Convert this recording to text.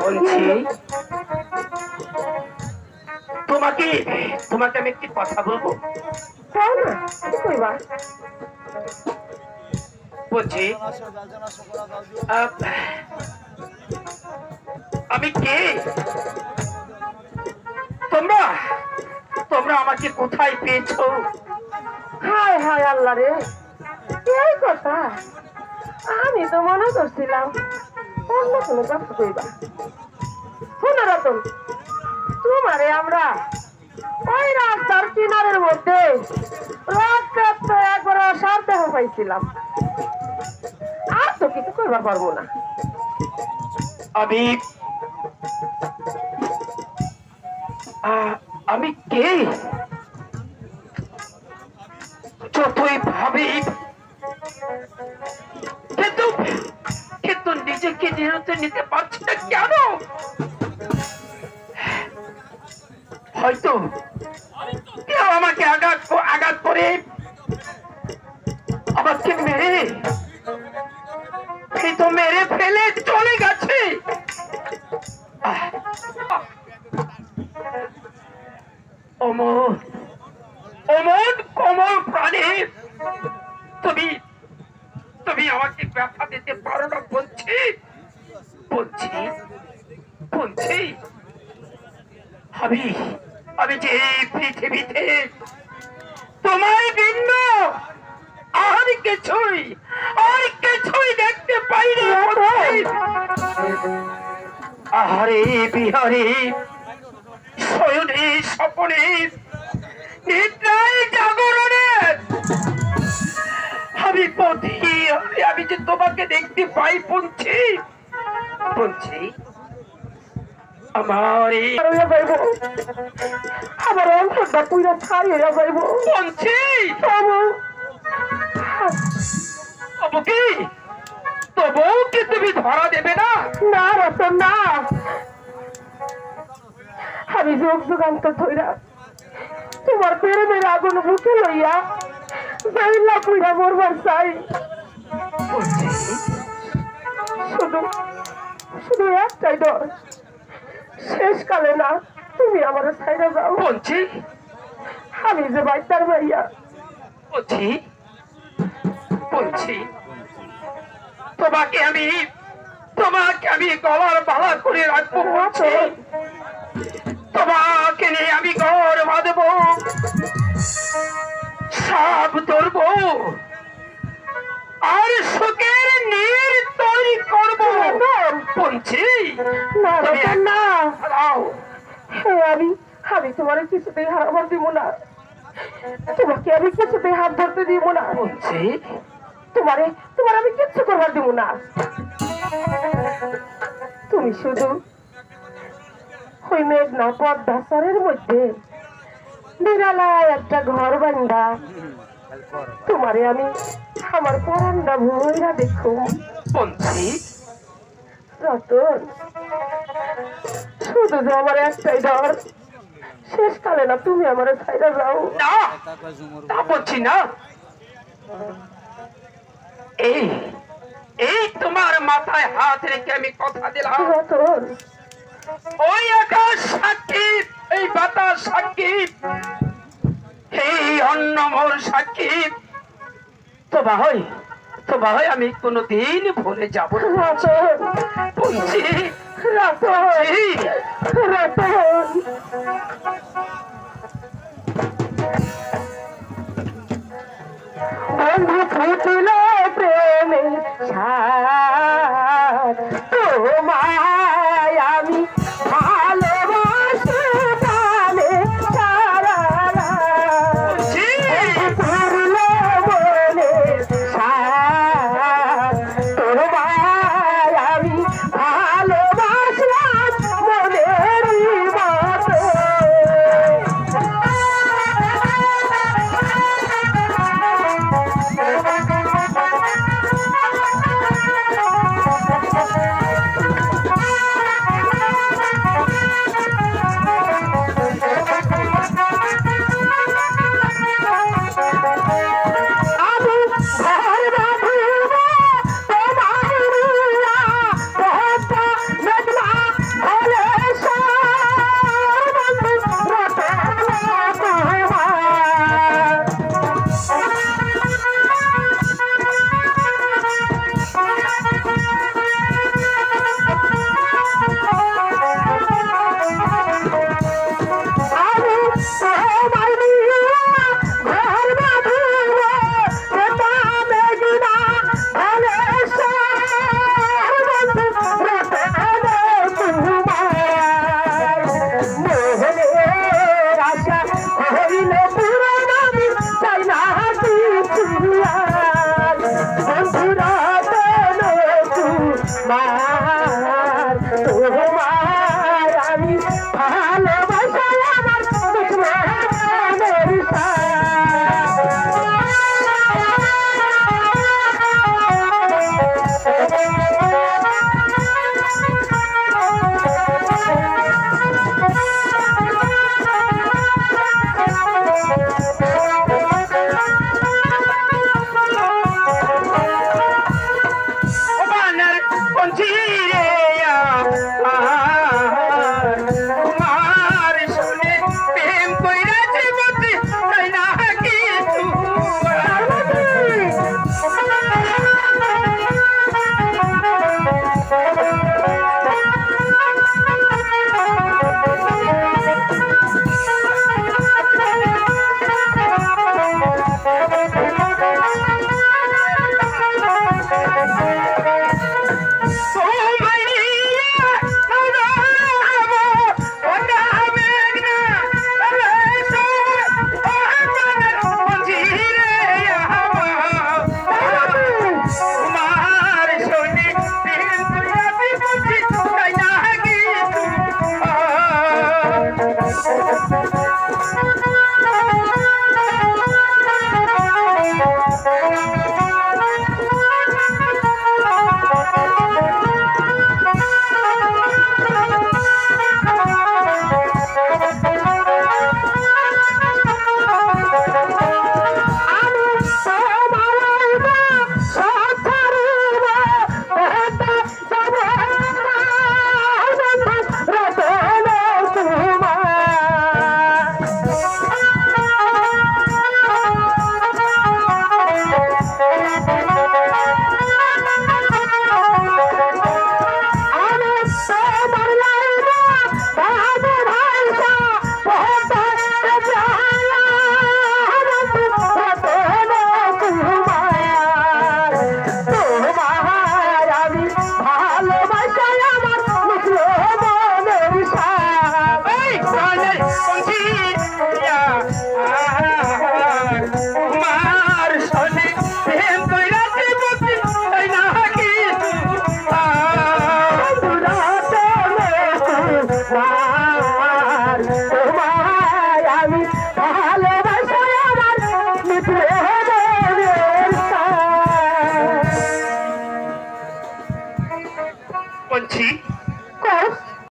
বলছি তোমাকে তোমাকে আমি একটি কথা বলবো। বলছি আমি কে, তোমরা তোমরা আমাকে কোথায় পেয়েছো? হায় হায় আল্লাহ রে, এই কথা আমি তো মনে করছিলাম অন্য কোনো কথা কইবা। শোনো রতন, তোমারে আমরা ওই রাস্তার কিনারের মধ্যে রক্তাক্ত একবার সার দেহ পাইছিলাম, আর তো কিছু করবার পারবো না। আমি আমি কে? যতই ভাবি কিন্তু কিন্তু নিজেকে নিয়ন্ত্রণে নিতে পারছি না কেন? হয়তো কেউ আমাকে আঘাত করে আমাকে মেরে ফেলে চলে গেছে। অমর অমন কোমল প্রাণী, তুমি তুমি আমাকে ব্যথা দিতে পারো না। বলছি বলছি বলছি আমি আমি যে এই পৃথিবীতে তোমায় ভিন্ন আর কিছুই দেখতে পাই না। আহারে বিহারে শয়নে স্বপনে নিদ্রায় জাগরণে আমি আমি যে তোমাকে দেখতে পাই। বলছি বলছি আমার অন্তরটা পুরা ছাড়িয়ে যাইব। বলছি তবুও কি তুমি ধরা দেবে না? না রতন না, আমি যুগ যুগান্তর ধইরা তোমার প্রেমের আগুন বুকে লইয়া বেলা পুইরা মরবার চাই। শুধু শুধু একটাই ডর, শেষকালে না তুমি আমার ছাইরা যাও। বলছি আমি যে বাইতার ভাইয়া। বলছি বলছি তোমাকে আমি গলার বালা করে রাখবো। বলছি তোমাকে নিয়ে আমি ঘর বাঁধবো, সাপ ধরবো আর সুখের নীর তৈরি করবো। বলছি না রতন না, আমি তোমার কিছুতেই হারাবার দিব না, তোমাকে আমি কিছুতেই হাত ধরতে দিব না। বলছি তোমার আমি কিচ্ছু করবার দিব না। তুমি শুধু ওই মেঘনা পদ্মাচরের মধ্যে নিরালায় একটা ঘর বান্ধা তোমারে আমি আমার পরান্ডা ভুইরা দেখো। বলছি রতন, শুধু যে আমার একটাই ডর, শেষকালে না তুমি আমার ছাইরা যাও। না তা বলছি না, এই তোমার মাথায় হাত রেখে আমি কথা দিলাম। রতন, ওই আকাশ সাক্ষী, এই বাতাস সাক্ষী, এই অন্নমল সাক্ষী, তো ভাই আমি কোনোদিন ভুলে যাব না। বলছি বন্ধু ফুটল প্রেমে সার, তোমায় আমি ভালোবাসি প্রাণে সারা, ফুটল বলে সার, তোমায় আমি ভালোবাসলাম মনের মতো।